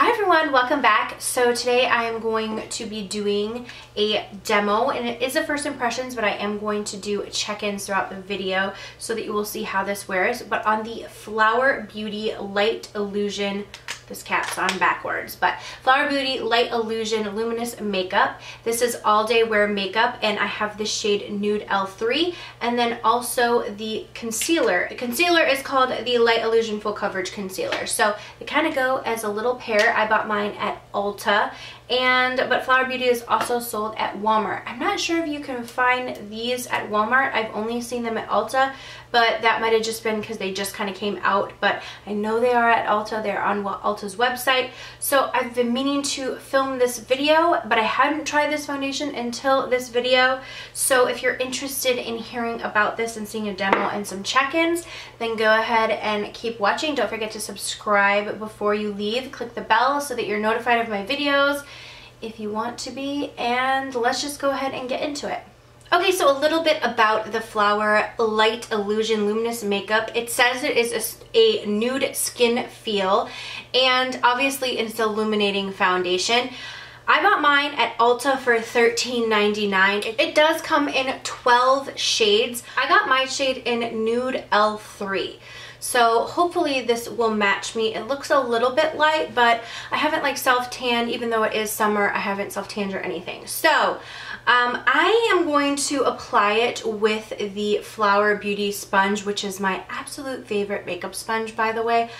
Hi everyone, welcome back. So today I am going to be doing a demo, and it is a first impressions, but I am going to do check-ins throughout the video so that you will see how this wears, but on the Flower Beauty Light Illusion, this cap's on backwards, but Flower Beauty Light Illusion Luminous Makeup. This is all day wear makeup, and I have the shade Nude L3, and then also the concealer. The concealer is called the Light Illusion Full Coverage Concealer. So they kind of go as a little pair. I bought mine at Ulta, but Flower Beauty is also sold at Walmart. I'm not sure if you can find these at Walmart. I've only seen them at Ulta, but that might have just been because they just kind of came out, but I know they are at Ulta. They're on Ulta's website. So I've been meaning to film this video, but I hadn't tried this foundation until this video. So if you're interested in hearing about this and seeing a demo and some check-ins, then go ahead and keep watching. Don't forget to subscribe before you leave. Click the bell so that you're notified of my videos if you want to be, and let's just go ahead and get into it. Okay, so a little bit about the Flower Light Illusion Luminous Makeup. It says it is a nude skin feel, and obviously it's an illuminating foundation. I bought mine at Ulta for $13.99. It does come in 12 shades. I got my shade in Nude L3. So hopefully this will match me. It looks a little bit light, but I haven't like self-tanned, even though it is summer, I haven't self-tanned or anything. So I am going to apply it with the Flower Beauty sponge, which is my absolute favorite makeup sponge, by the way.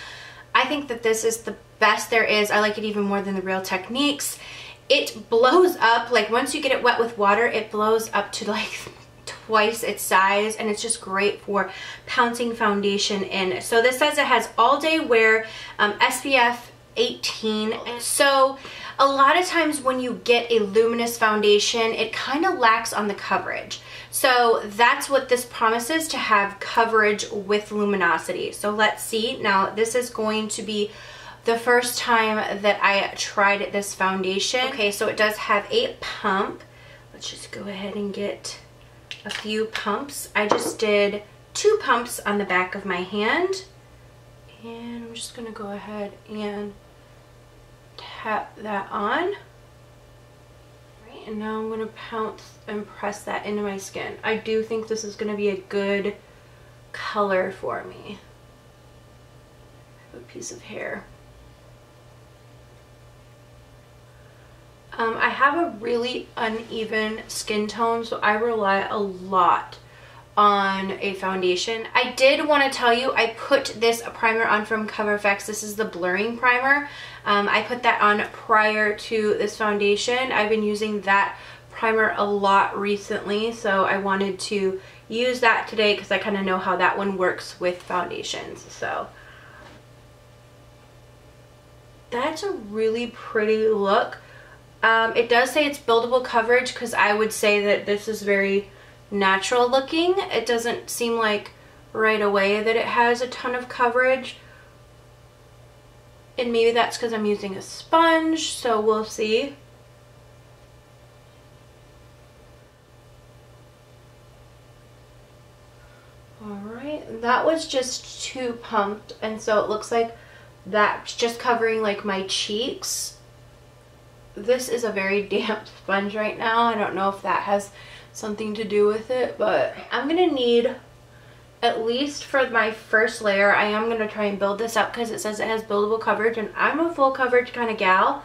I think that this is the best there is. I like it even more than the Real Techniques. It blows up, like once you get it wet with water, it blows up to like twice its size, and it's just great for pouncing foundation in. So this says it has all day wear, SPF 18. So a lot of times when you get a luminous foundation, it kind of lacks on the coverage. So that's what this promises, to have coverage with luminosity. So let's see. Now this is going to be the first time that I tried this foundation. Okay, so it does have a pump. Let's just go ahead and get a few pumps. I just did 2 pumps on the back of my hand, and I'm just gonna go ahead and tap that on. Right, and now I'm gonna pounce and press that into my skin. I do think this is gonna be a good color for me. I have a piece of hair. I have a really uneven skin tone, so I rely a lot on a foundation. I did want to tell you, I put this primer on from Cover FX. This is the blurring primer. I put that on prior to this foundation. I've been using that primer a lot recently, so I wanted to use that today because I kind of know how that one works with foundations. So that's a really pretty look. It does say it's buildable coverage, because I would say that this is very natural looking. It doesn't seem like right away that it has a ton of coverage, and maybe that's because I'm using a sponge, so we'll see. Alright, that was just 2 pumped, and so it looks like that's just covering like my cheeks. This is a very damp sponge right now. I don't know if that has something to do with it, but I'm gonna need, at least for my first layer, I am gonna try and build this up because it says it has buildable coverage, and I'm a full coverage kind of gal.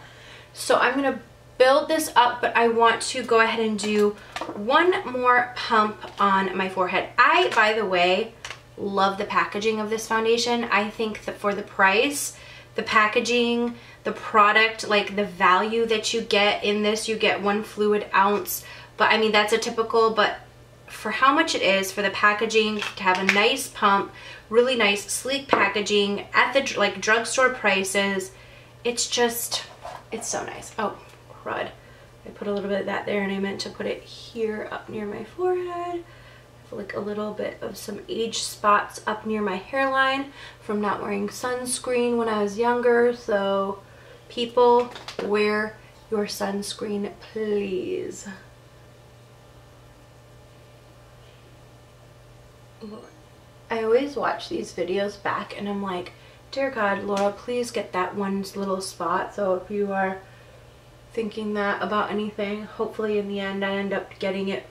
So I'm gonna build this up, but I want to go ahead and do 1 more pump on my forehead. I, by the way, love the packaging of this foundation. I think that for the price, the packaging, the product, like the value that you get in this, you get 1 fluid ounce, but I mean that's a typical, but for how much it is, for the packaging, to have a nice pump, really nice sleek packaging at the like drugstore prices, it's just, it's so nice. Oh crud, I put a little bit of that there, and I meant to put it here up near my forehead. Like a little bit of some age spots up near my hairline from not wearing sunscreen when I was younger. So people, wear your sunscreen, please. I always watch these videos back and I'm like, Dear God, Laura, please get that one little spot. So if you are thinking that about anything, hopefully in the end I end up getting it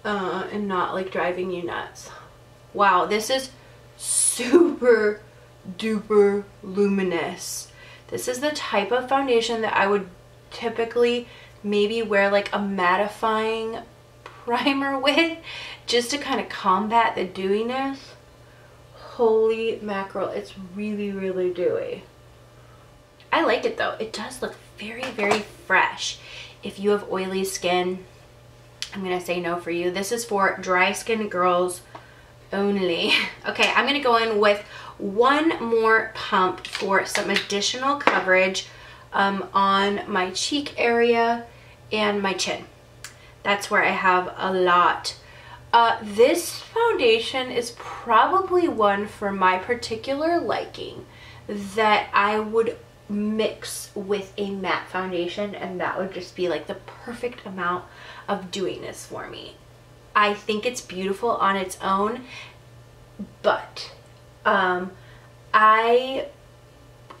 and not like driving you nuts. Wow, this is super duper luminous. This is the type of foundation that I would typically maybe wear like a mattifying primer with, just to kind of combat the dewiness. Holy mackerel, it's really, really dewy. I like it though. It does look very, very fresh. If you have oily skin, I'm gonna say no for you. This is for dry skin girls only. Okay, I'm gonna go in with one more pump for some additional coverage on my cheek area and my chin. That's where I have a lot. This foundation is probably one for my particular liking that I would mix with a matte foundation, and that would just be like the perfect amount of dewiness for me. I think it's beautiful on its own, but I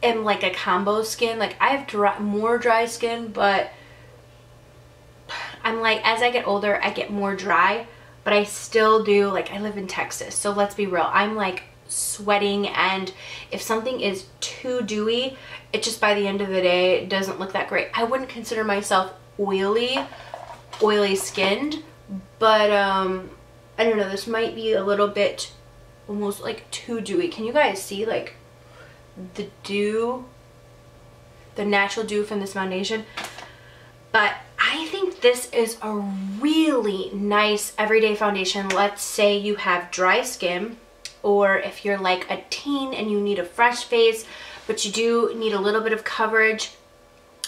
am like a combo skin. Like I have more dry skin, but I'm like, as I get older, I get more dry, but I still do, like I live in Texas, so let's be real. I'm like sweating, and if something is too dewy, it just by the end of the day, it doesn't look that great. I wouldn't consider myself oily skinned, but I don't know, this might be a little bit almost like too dewy. Can you guys see like the dew, the natural dew from this foundation? But I think this is a really nice everyday foundation. Let's say you have dry skin, or if you're like a teen and you need a fresh face, but you do need a little bit of coverage,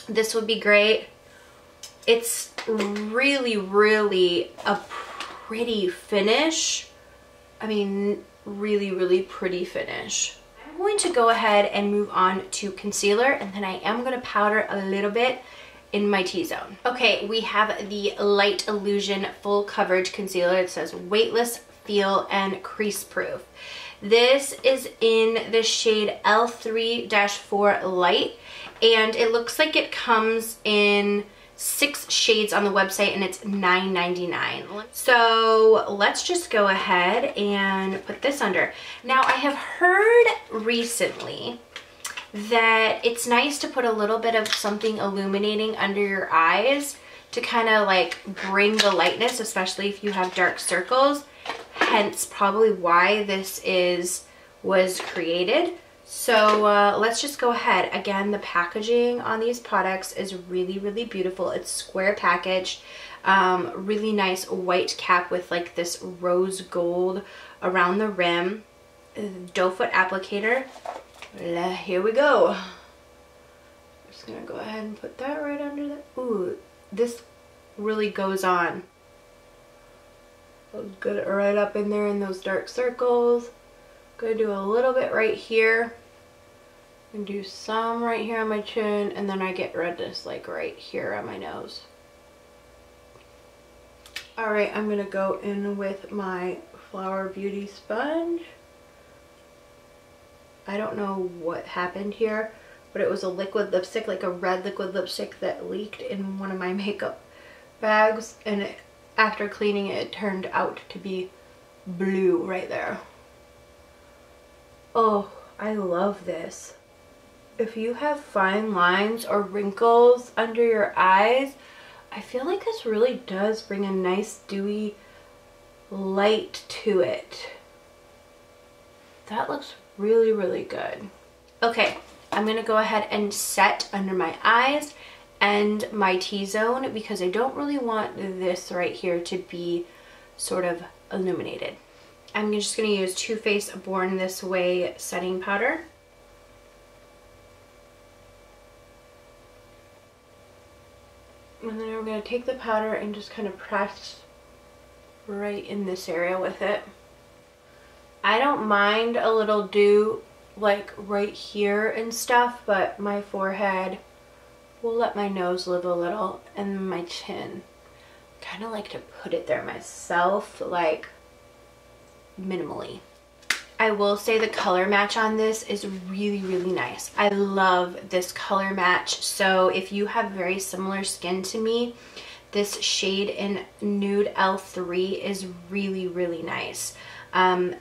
this would be great. It's really, really a pretty finish. I mean, really, really pretty finish. I'm going to go ahead and move on to concealer, and then I am going to powder a little bit in my T-zone. Okay, we have the Light Illusion Full Coverage Concealer. It says weightless, feel, and crease proof. This is in the shade L3-4 Light, and it looks like it comes in 6 shades on the website, and it's $9.99. So let's just go ahead and put this under. Now, I have heard recently that it's nice to put a little bit of something illuminating under your eyes to kind of like bring the lightness, especially if you have dark circles. Hence probably why this was created. So let's just go ahead. Again, the packaging on these products is really, really beautiful. It's square packaged, really nice white cap with like this rose gold around the rim. Doe foot applicator. Here we go. I'm just gonna go ahead and put that right under the, ooh, this really goes on. Good right up in there in those dark circles. Gonna do a little bit right here. And do some right here on my chin, and then I get redness like right here on my nose. Alright, I'm gonna go in with my Flower Beauty sponge. I don't know what happened here, but it was a liquid lipstick, like a red liquid lipstick that leaked in one of my makeup bags, and after cleaning it, it turned out to be blue right there. Oh, I love this. If you have fine lines or wrinkles under your eyes, I feel like this really does bring a nice dewy light to it. That looks really, really good. Okay, I'm gonna go ahead and set under my eyes and my T-zone because I don't really want this right here to be sort of illuminated. I'm just gonna use Too Faced Born This Way setting powder. And then I'm gonna take the powder and just kind of press right in this area with it. I don't mind a little dew like right here and stuff, but my forehead will let my nose live a little, and my chin. Kind of like to put it there myself, like minimally. I will say the color match on this is really, really nice. I love this color match. So if you have very similar skin to me, this shade in Nude L3 is really, really nice. And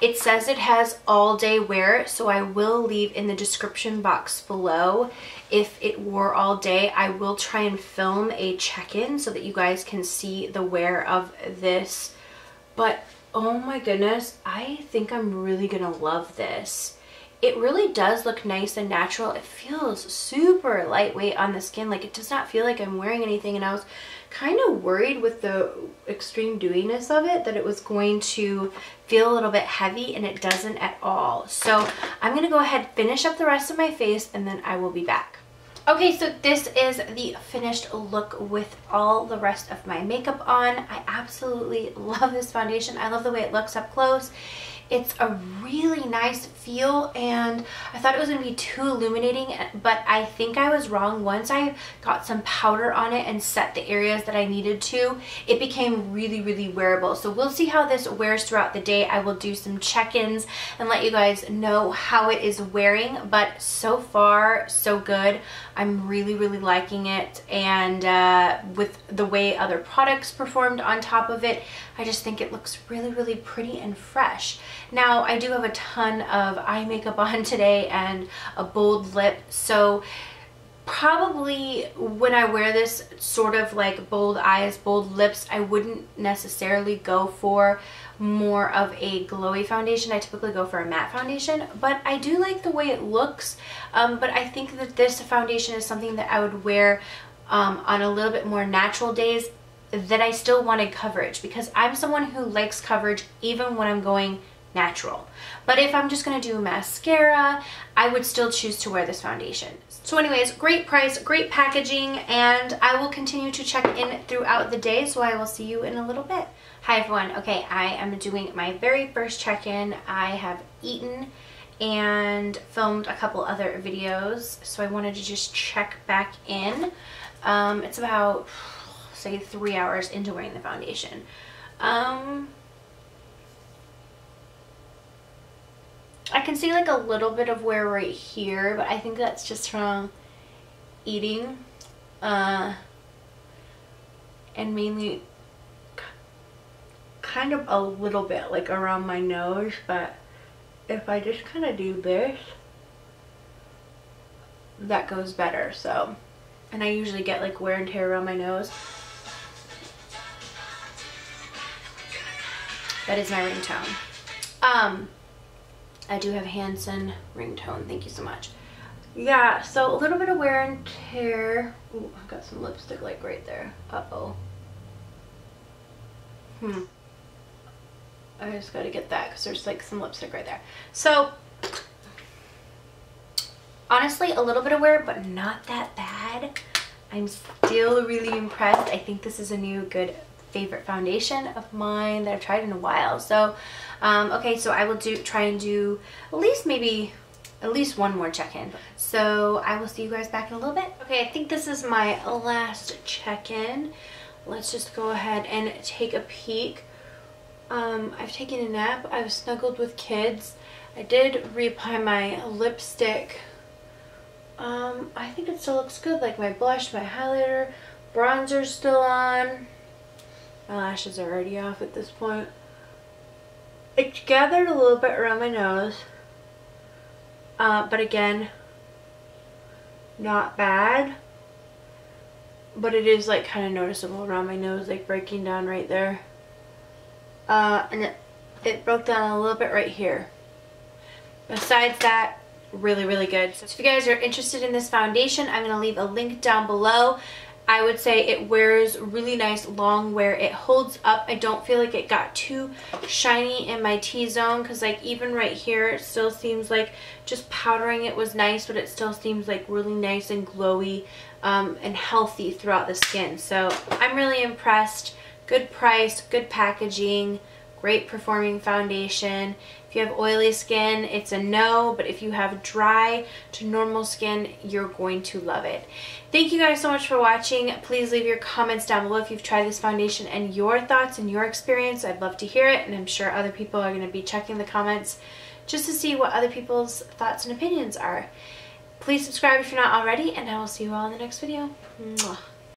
it says it has all day wear, so I will leave in the description box below if it wore all day. I will try and film a check-in so that you guys can see the wear of this. But oh my goodness, I think I'm really gonna love this. It really does look nice and natural. It feels super lightweight on the skin. Like, it does not feel like I'm wearing anything, and I was kind of worried with the extreme dewiness of it that it was going to feel a little bit heavy, and it doesn't at all. So I'm gonna go ahead, finish up the rest of my face, and then I will be back. Okay, so this is the finished look with all the rest of my makeup on. I absolutely love this foundation. I love the way it looks up close. It's a really nice feel, and I thought it was going to be too illuminating, but I think I was wrong. Once I got some powder on it and set the areas that I needed to, it became really, really wearable. So we'll see how this wears throughout the day. I will do some check-ins and let you guys know how it is wearing, but so far, so good. I'm really, really liking it, and with the way other products performed on top of it, I just think it looks really, really pretty and fresh. Now, I do have a ton of eye makeup on today and a bold lip, so probably when I wear this sort of like bold eyes, bold lips, I wouldn't necessarily go for more of a glowy foundation. I typically go for a matte foundation, but I do like the way it looks. But I think that this foundation is something that I would wear on a little bit more natural days that I still wanted coverage, because I'm someone who likes coverage even when I'm going natural. But if I'm just going to do mascara, I would still choose to wear this foundation. So anyways, great price, great packaging, and I will continue to check in throughout the day, so I will see you in a little bit. Hi everyone. Okay, I am doing my very first check-in. I have eaten and filmed a couple other videos, so I wanted to just check back in. It's about, say, 3 hours into wearing the foundation. I can see like a little bit of wear right here, but I think that's just from eating, and mainly kind of a little bit like around my nose. But if I just kind of do this, that goes better. So, and I usually get like wear and tear around my nose. That is my ringtone. I do have Hanson ringtone. Thank you so much. Yeah, so a little bit of wear and tear. Ooh, I've got some lipstick like right there. Uh-oh. I just gotta get that because there's like some lipstick right there. So, honestly, a little bit of wear, but not that bad. I'm still really impressed. I think this is a new good favorite foundation of mine that I've tried in a while. So okay, so I will try and do at least one more check-in. So I will see you guys back in a little bit. Okay, I think this is my last check-in. Let's just go ahead and take a peek. I've taken a nap. I've snuggled with kids. I did reapply my lipstick. I think it still looks good. Like my blush, my highlighter, bronzer's still on. My lashes are already off at this point. It's gathered a little bit around my nose. But again, not bad. But it is like kind of noticeable around my nose, like breaking down right there. And it broke down a little bit right here. Besides that, really, really good. So if you guys are interested in this foundation, I'm going to leave a link down below. I would say it wears really nice long wear. It holds up. I don't feel like it got too shiny in my T-zone, because like even right here it still seems like just powdering it was nice, but it still seems like really nice and glowy and healthy throughout the skin. So I'm really impressed. Good price, good packaging, great performing foundation. If you have oily skin, it's a no, but if you have dry to normal skin, you're going to love it. Thank you guys so much for watching. Please leave your comments down below if you've tried this foundation and your thoughts and your experience. I'd love to hear it, and I'm sure other people are going to be checking the comments just to see what other people's thoughts and opinions are. Please subscribe if you're not already, and I will see you all in the next video. Mwah.